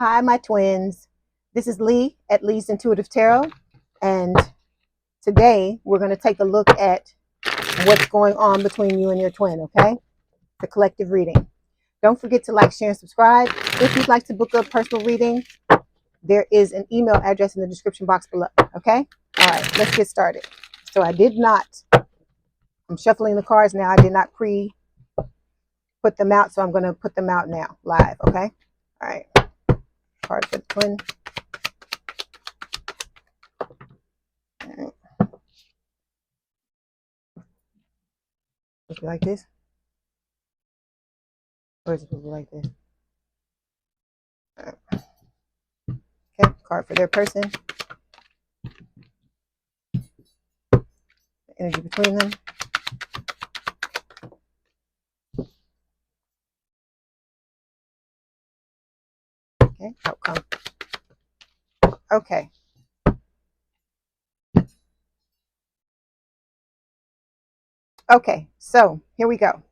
Hi, my twins. This is Leigh at Leigh's Intuitive Tarot, and today we're going to take a look at what's going on between you and your twin, okay? The collective reading. Don't forget to like, share, and subscribe. If you'd like to book a personal reading, there is an email address in the description box below, okay? All right, let's get started. So I'm shuffling the cards now. I did not put them out, so I'm going to put them out now, live, okay? All right. Card for the twin. All right. Does it like this? Or is it like this? All right. Okay, card for their person. The energy between them. Okay, outcome. Okay. Okay, so here we go.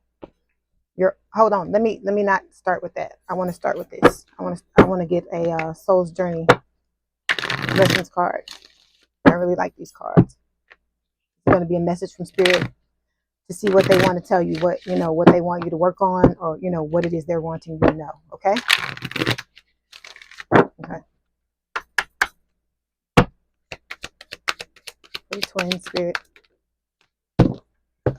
Hold on. Let me not start with that. I want to start with this. I want to get a Soul's Journey Lessons card. I really like these cards. It's going to be a message from Spirit to see what they want to tell you, what they want you to work on, or what it is they're wanting you to know. Okay. Okay. Hey, twin Spirit.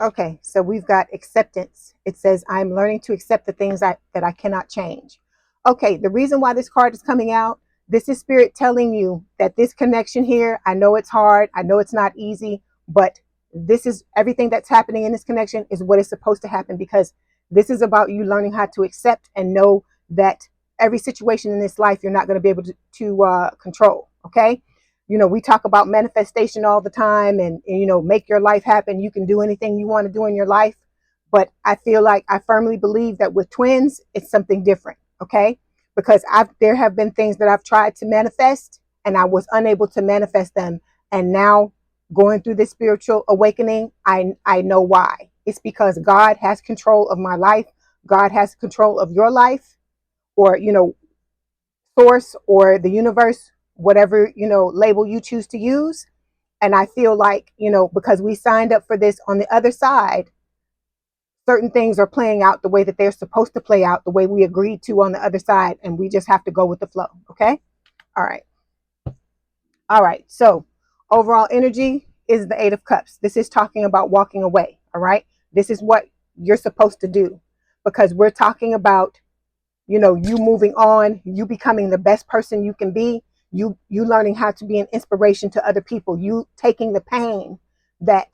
Okay, so we've got acceptance. It says, I'm learning to accept the things that I cannot change. Okay, the reason why this card is coming out, this is Spirit telling you that this connection here, I know it's hard, I know it's not easy, but this is everything that's happening in this connection is what is supposed to happen, because this is about you learning how to accept and know that every situation in this life you're not going to be able to control, okay? We talk about manifestation all the time and make your life happen. You can do anything you want to do in your life. But I feel like I firmly believe that with twins, it's something different. Okay. Because there have been things that I've tried to manifest and I was unable to manifest them. And now going through this spiritual awakening, I know why. It's because God has control of my life. God has control of your life, or, source or the universe, whatever label you choose to use. And I feel like because we signed up for this on the other side, certain things are playing out the way that they're supposed to play out, the way we agreed to on the other side, and we just have to go with the flow. Okay. All right, so overall energy is the Eight of Cups. This is talking about walking away. All right, this is what you're supposed to do, because we're talking about you moving on, you becoming the best person you can be, you learning how to be an inspiration to other people, you taking the pain that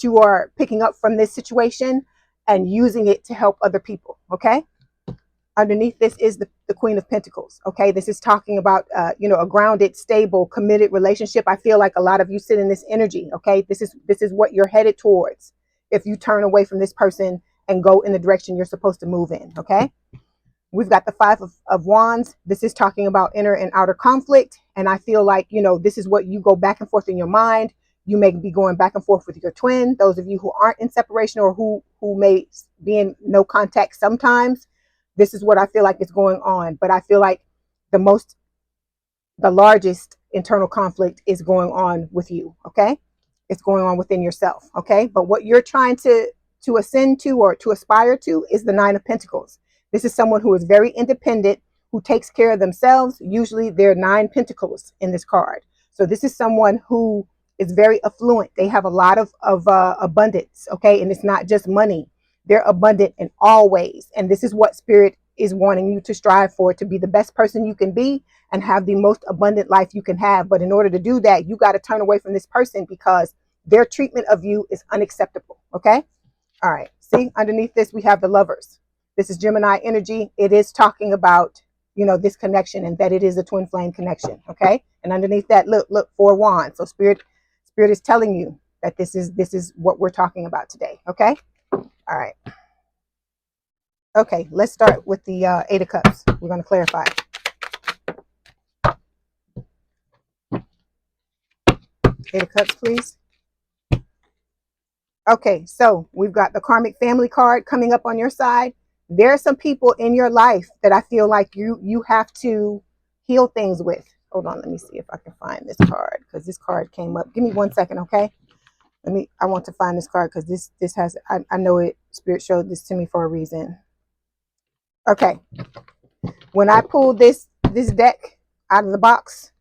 you are picking up from this situation and using it to help other people. Okay. Underneath this is the Queen of Pentacles. Okay. This is talking about, a grounded, stable, committed relationship. I feel like a lot of you sit in this energy. Okay. This is what you're headed towards if you turn away from this person and go in the direction you're supposed to move in. Okay. We've got the Five of Wands. This is talking about inner and outer conflict. And I feel like, this is what you go back and forth in your mind. You may be going back and forth with your twin. Those of you who aren't in separation or who may be in no contact sometimes, this is what I feel like is going on. But I feel like the largest internal conflict is going on with you. Okay. It's going on within yourself. Okay. But what you're trying to ascend to or to aspire to is the Nine of Pentacles. This is someone who is very independent, who takes care of themselves. Usually there are 9 pentacles in this card. So this is someone who is very affluent. They have a lot of abundance. Okay. And it's not just money. They're abundant in all ways. And this is what Spirit is wanting you to strive for, to be the best person you can be and have the most abundant life you can have. But in order to do that, you got to turn away from this person because their treatment of you is unacceptable. Okay. All right. See, underneath this, we have the Lovers. This is Gemini energy. It is talking about, this connection and that it is a twin flame connection. Okay. And underneath that, look, 4 wands. So spirit is telling you that this is what we're talking about today. Okay. All right. Okay. Let's start with the 8 of Cups. We're going to clarify. 8 of Cups, please. Okay. So we've got the karmic family card coming up on your side. There are some people in your life that I feel like you have to heal things with. Hold on, let me see if I can find this card, because this card came up. Give me 1 second, okay? I want to find this card, because this has, I know it, Spirit showed this to me for a reason. Okay. When I pulled this deck out of the box,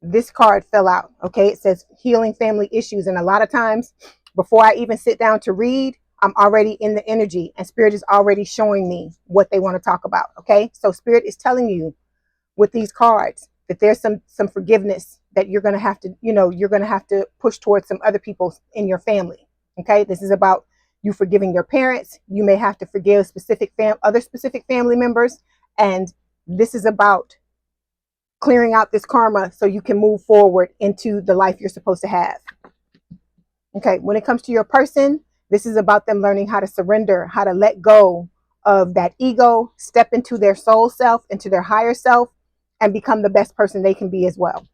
this card fell out. Okay. It says healing family issues. And a lot of times before I even sit down to read, I'm already in the energy, and Spirit is already showing me what they want to talk about. Okay. So Spirit is telling you with these cards that there's some forgiveness that you're going to have to, you're going to have to push towards some other people in your family. Okay. This is about you forgiving your parents. You may have to forgive other specific family members. And this is about clearing out this karma so you can move forward into the life you're supposed to have. Okay. When it comes to your person, this is about them learning how to surrender, how to let go of that ego, step into their soul self, into their higher self, and become the best person they can be as well.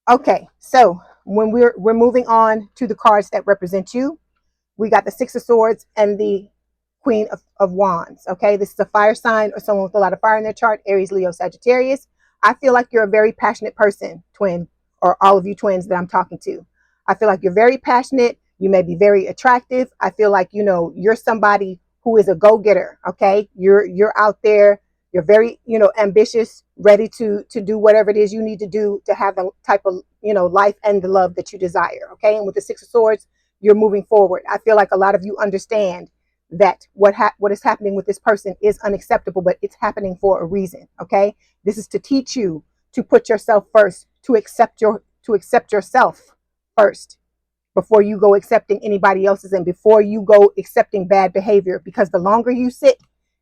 Okay, so when we're moving on to the cards that represent you, we got the Six of Swords and the Queen of Wands. Okay, this is a fire sign or someone with a lot of fire in their chart: Aries, Leo, Sagittarius. I feel like you're a very passionate person, twin, or all of you twins that I'm talking to. I feel like you're very passionate. You may be very attractive. I feel like, you're somebody who is a go-getter. Okay, you're out there. You're very, ambitious, ready to do whatever it is you need to do to have the type of, life and the love that you desire. Okay, and with the Six of Swords, you're moving forward. I feel like a lot of you understand that what is happening with this person is unacceptable, but it's happening for a reason. Okay, this is to teach you to put yourself first, to accept yourself first before you go accepting anybody else's, and before you go accepting bad behavior. Because the longer you sit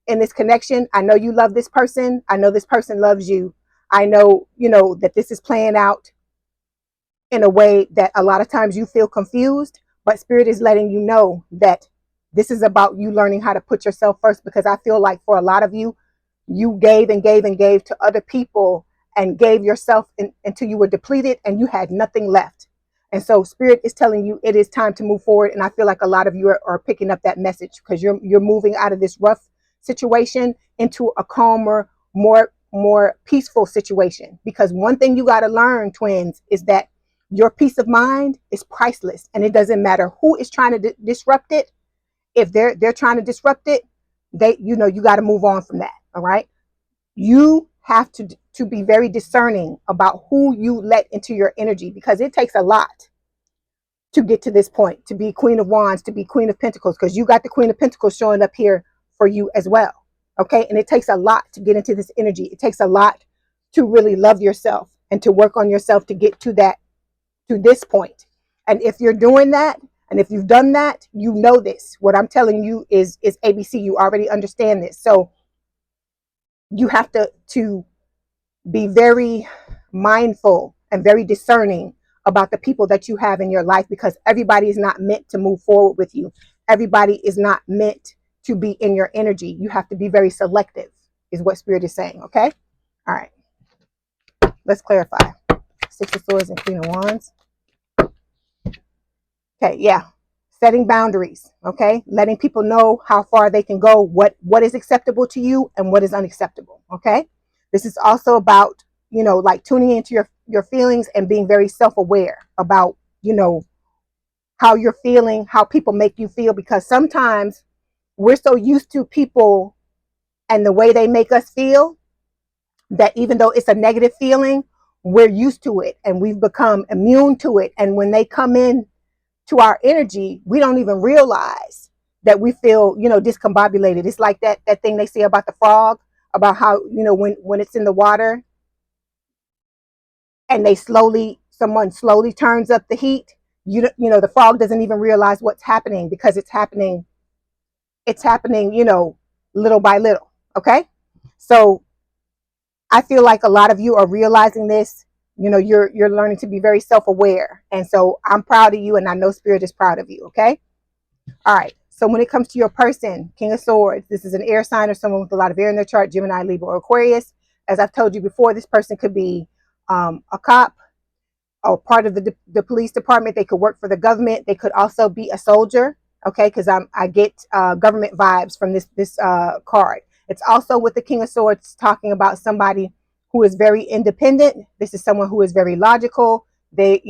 in this connection, I know you love this person. I know this person loves you. I know, that this is playing out in a way that a lot of times you feel confused, but Spirit is letting you know that this is about you learning how to put yourself first. Because I feel like for a lot of you, you gave and gave and gave to other people and gave yourself until you were depleted and you had nothing left. And so Spirit is telling you it is time to move forward. And I feel like a lot of you are picking up that message, because you're moving out of this rough situation into a calmer, more peaceful situation. Because one thing you got to learn, twins, is that your peace of mind is priceless, and it doesn't matter who is trying to disrupt it. If they're trying to disrupt it, you got to move on from that. All right. You have to be very discerning about who you let into your energy, because it takes a lot to get to this point, to be Queen of Wands, to be Queen of Pentacles, because you got the Queen of Pentacles showing up here for you as well. Okay. And it takes a lot to get into this energy. It takes a lot to really love yourself and to work on yourself to get to this point. And if you're doing that, and if you've done that, you know this. What I'm telling you is ABC. You already understand this. So you have to be very mindful and very discerning about the people that you have in your life, because everybody is not meant to move forward with you. Everybody is not meant to be in your energy. You have to be very selective, is what Spirit is saying. Okay. All right. Let's clarify. Six of Swords and Queen of Wands. Okay. Yeah. Setting boundaries. Okay. Letting people know how far they can go, what is acceptable to you and what is unacceptable. Okay. This is also about, like tuning into your feelings and being very self-aware about, how you're feeling, how people make you feel, because sometimes we're so used to people and the way they make us feel that even though it's a negative feeling, we're used to it and we've become immune to it. And when they come in to our energy, we don't even realize that we feel, discombobulated. It's like that thing they say about the frog, about how, when it's in the water and someone slowly turns up the heat, the frog doesn't even realize what's happening, because it's happening, little by little. Okay. So I feel like a lot of you are realizing this. You're learning to be very self-aware. And so I'm proud of you, and I know Spirit is proud of you. Okay. All right. So when it comes to your person, King of Swords, this is an air sign or someone with a lot of air in their chart: Gemini, Libra, or Aquarius. As I've told you before, this person could be a cop or part of the police department. They could work for the government. They could also be a soldier. okay, because I get government vibes from this card. It's also with the King of Swords talking about somebody who is very independent. This is someone who is very logical. They,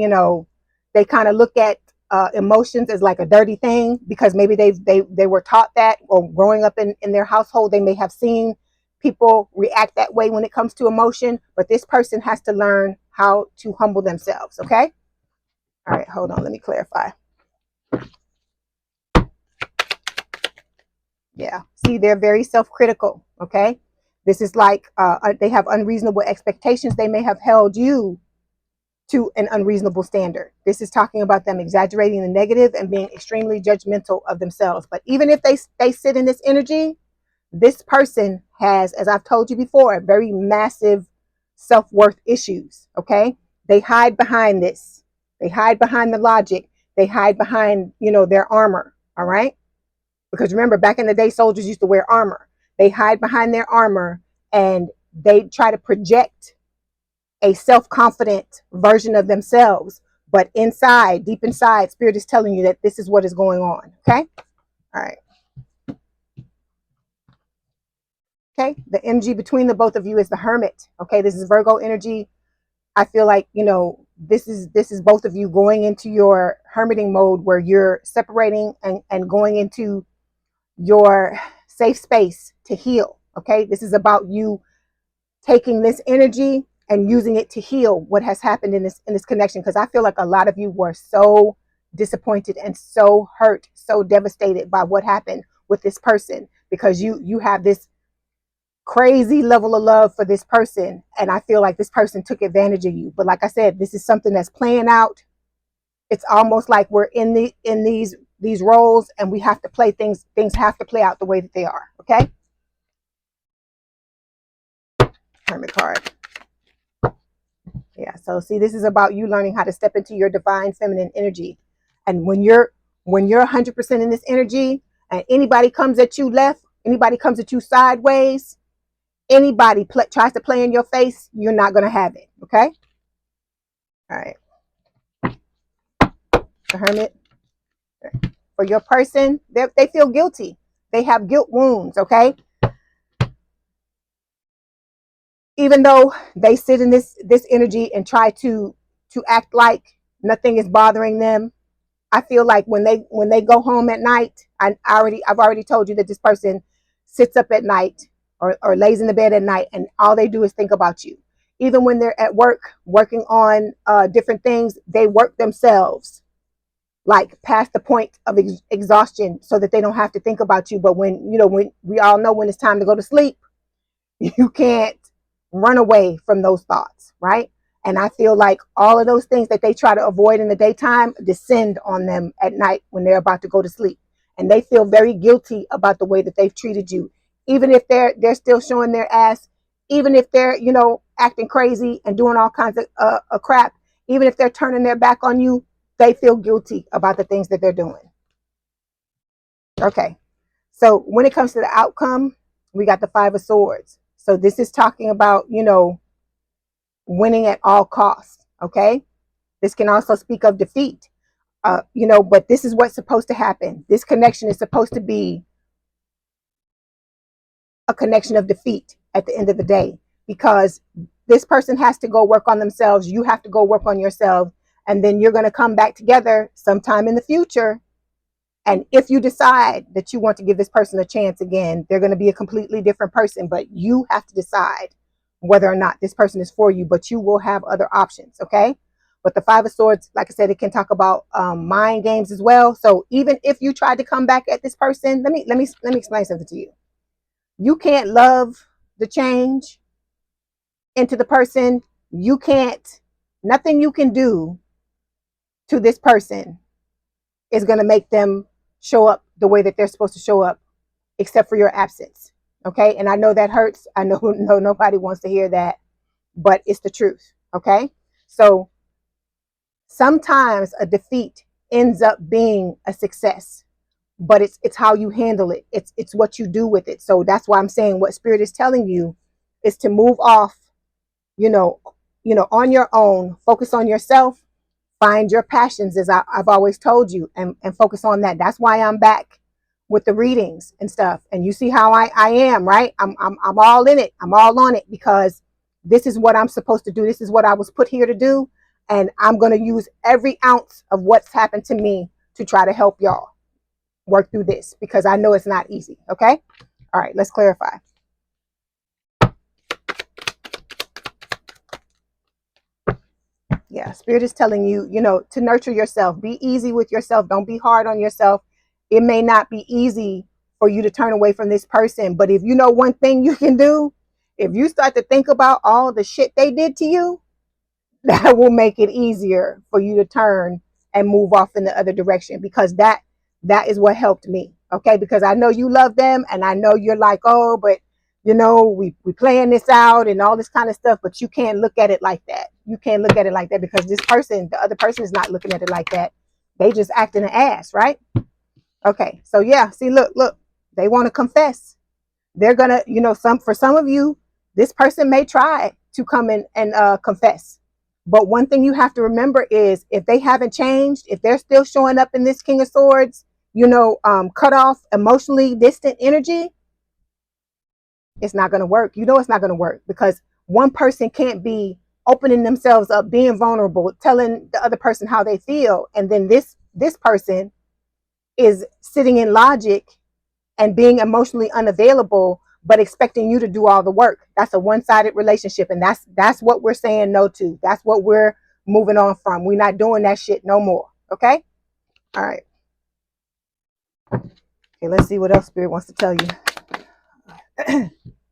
they kind of look at emotions as like a dirty thing because maybe they were taught that, or growing up in their household, they may have seen people react that way when it comes to emotion. But this person has to learn how to humble themselves. Okay. All right. Hold on. Let me clarify. Yeah. See, they're very self-critical. Okay. This is like they have unreasonable expectations. They may have held you to an unreasonable standard. This is talking about them exaggerating the negative and being extremely judgmental of themselves. But even if they sit in this energy, this person has, as I've told you before, very massive self-worth issues. Okay. They hide behind this. They hide behind the logic. They hide behind, their armor. All right. Because remember, back in the day, soldiers used to wear armor. They hide behind their armor and they try to project a self-confident version of themselves. But inside, deep inside, Spirit is telling you that this is what is going on. Okay? All right. Okay? The energy between the both of you is the hermit. Okay? This is Virgo energy. I feel like, this is both of you going into your hermiting mode where you're separating and going into your safe space to heal. Okay? This is about you taking this energy and using it to heal what has happened in this connection. Because I feel like a lot of you were so disappointed and so hurt, so devastated by what happened with this person, because you have this crazy level of love for this person, and I feel like this person took advantage of you. But like I said, this is something that's playing out. It's almost like we're in these roles, and we have to play things have to play out the way that they are. Okay? Hermit card. Yeah, so see, this is about you learning how to step into your divine feminine energy. And when you're 100% in this energy, and anybody comes at you left, anybody comes at you sideways, anybody tries to play in your face, you're not going to have it. Okay? All right. The Hermit. For your person, they feel guilty. They have guilt wounds. Okay? Even though they sit in this energy and try to act like nothing is bothering them, I feel like when they go home at night, I've already told you that this person sits up at night or lays in the bed at night, and all they do is think about you. Even when they're at work working on different things, they work themselves like past the point of exhaustion so that they don't have to think about you. But when we all know when it's time to go to sleep, you can't run away from those thoughts, right? And I feel like all of those things that they try to avoid in the daytime descend on them at night when they're about to go to sleep. And they feel very guilty about the way that they've treated you. Even if they're still showing their ass, even if they're, acting crazy and doing all kinds of crap, even if they're turning their back on you, they feel guilty about the things that they're doing. Okay. So when it comes to the outcome, we got the Five of Swords. So this is talking about, winning at all costs. Okay. This can also speak of defeat, but this is what's supposed to happen. This connection is supposed to be a connection of defeat at the end of the day, because this person has to go work on themselves. You have to go work on yourself. And then you're going to come back together sometime in the future. And if you decide that you want to give this person a chance again, they're going to be a completely different person. But you have to decide whether or not this person is for you. But you will have other options, okay? But the Five of Swords, like I said, it can talk about mind games as well. So even if you tried to come back at this person, let me explain something to you. You can't love the change into the person. Nothing you can do to this person is going to make them show up the way that they're supposed to show up, except for your absence. Okay. And I know that hurts. I know nobody wants to hear that, but it's the truth. Okay. So sometimes a defeat ends up being a success, but it's how you handle it. It's what you do with it. So that's why I'm saying what Spirit is telling you is to move off, on your own, focus on yourself, Find your passions, as I've always told you, and focus on that. That's why I'm back with the readings and stuff. And you see how I am, right? I'm all in it. I'm all on it, because this is what I'm supposed to do. This is what I was put here to do. And I'm going to use every ounce of what's happened to me to try to help y'all work through this, because I know it's not easy. Okay. All right. Let's clarify. Yeah. Spirit is telling you, to nurture yourself. Be easy with yourself. Don't be hard on yourself. It may not be easy for you to turn away from this person, but if you know one thing you can do, if you start to think about all the shit they did to you, that will make it easier for you to turn and move off in the other direction, because that is what helped me. Okay. Because I know you love them, and I know you're like, oh, but we playing this out and all this kind of stuff, but you can't look at it like that. You can't look at it like that, because this person, the other person, is not looking at it like that. They just acting an ass, right? Okay. So yeah, see, look, they want to confess. They're gonna, for some of you, this person may try to come in and confess. But one thing you have to remember is, if they haven't changed, if they're still showing up in this King of Swords, cut off, emotionally distant energy, it's not going to work. It's not going to work, because one person can't be opening themselves up, being vulnerable, telling the other person how they feel, and then this person is sitting in logic and being emotionally unavailable, but expecting you to do all the work. That's a one-sided relationship, and that's what we're saying no to. That's what we're moving on from. We're not doing that shit no more. Okay? All right. Okay, let's see what else Spirit wants to tell you.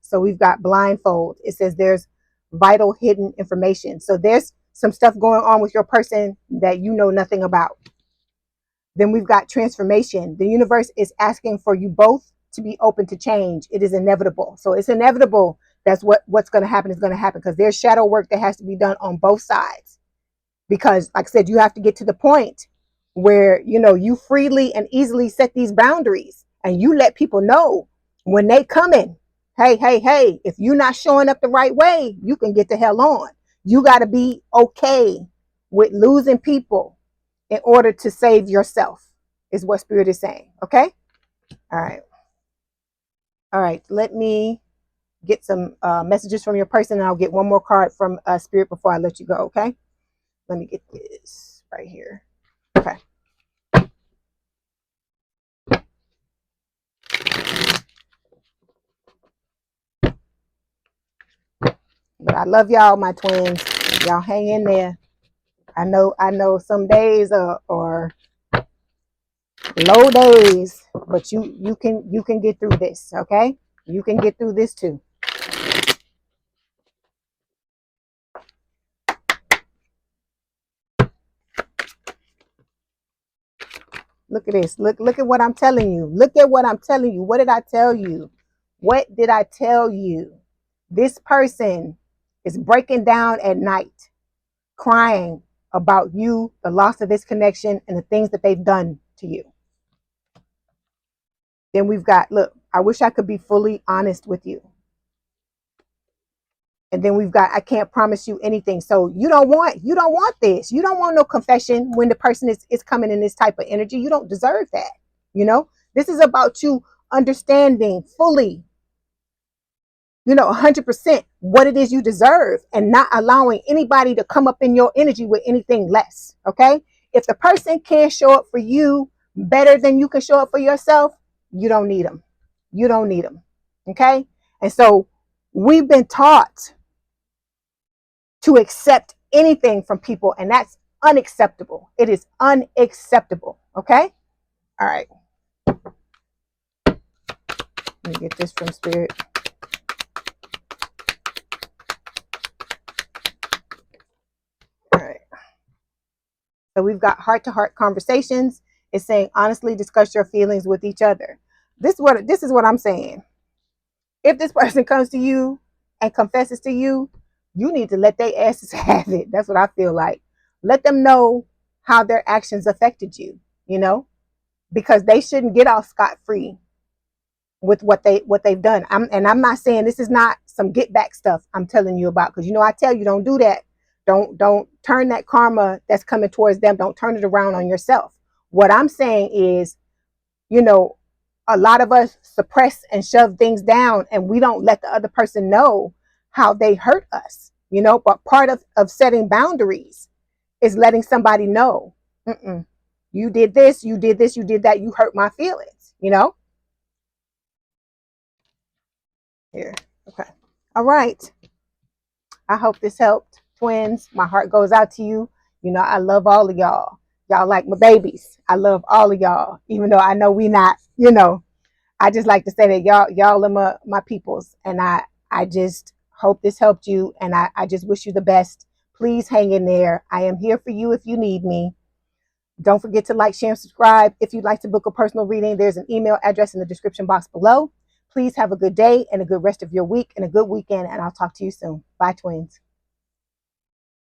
So we've got blindfold. It says there's vital hidden information. So there's some stuff going on with your person that you know nothing about. Then we've got transformation. The universe is asking for you both to be open to change. It is inevitable. So it's inevitable. That's what's going to happen is going to happen, because there's shadow work that has to be done on both sides. Because, like I said, you have to get to the point where, you freely and easily set these boundaries, and you let people know when they come in, hey, if you're not showing up the right way, you can get the hell on. You got to be okay with losing people in order to save yourself, is what Spirit is saying. Okay. All right. Let me get some messages from your person, and I'll get one more card from Spirit before I let you go. Okay. Let me get this right here. Okay. But I love y'all, my twins. Y'all hang in there. I know some days are low days, but you can get through this. Okay. You can get through this too. Look at this. Look at what I'm telling you. Look at what I'm telling you. What did I tell you? What did I tell you? This person is breaking down at night, crying about you, the loss of this connection, and the things that they've done to you. Then we've got, look, I wish I could be fully honest with you. And then we've got, I can't promise you anything. So you don't want this. You don't want no confession when the person is coming in this type of energy. You don't deserve that. This is about you understanding fully, 100% what it is you deserve, and not allowing anybody to come up in your energy with anything less. Okay. If the person can't show up for you better than you can show up for yourself, you don't need them. You don't need them. Okay. And so we've been taught to accept anything from people, and that's unacceptable. It is unacceptable. Okay. All right. Let me get this from Spirit. All right. So we've got heart-to-heart conversations. It's saying honestly discuss your feelings with each other. This is what I'm saying. If this person comes to you and confesses to you, you need to let their asses have it. That's what I feel like. Let them know how their actions affected you, because they shouldn't get off scot-free with what they've done. I'm not saying this is not some get back stuff I'm telling you about, because I tell you don't do that. Don't turn that karma that's coming towards them, don't turn it around on yourself. What I'm saying is, you know, a lot of us suppress and shove things down, and we don't let the other person know how they hurt us, you know. But part of setting boundaries is letting somebody know, you did this, you did this, you did that, you hurt my feelings, you know. Here, okay, all right. I hope this helped, twins. My heart goes out to you. You know, I love all of y'all. Y'all like my babies. I love all of y'all, even though I know we not, you know. I just like to say that y'all are my peoples. And I just hope this helped you. And I just wish you the best. Please hang in there. I am here for you if you need me. Don't forget to like, share, and subscribe. If you'd like to book a personal reading, there's an email address in the description box below. Please have a good day and a good rest of your week and a good weekend. And I'll talk to you soon. Bye, twins.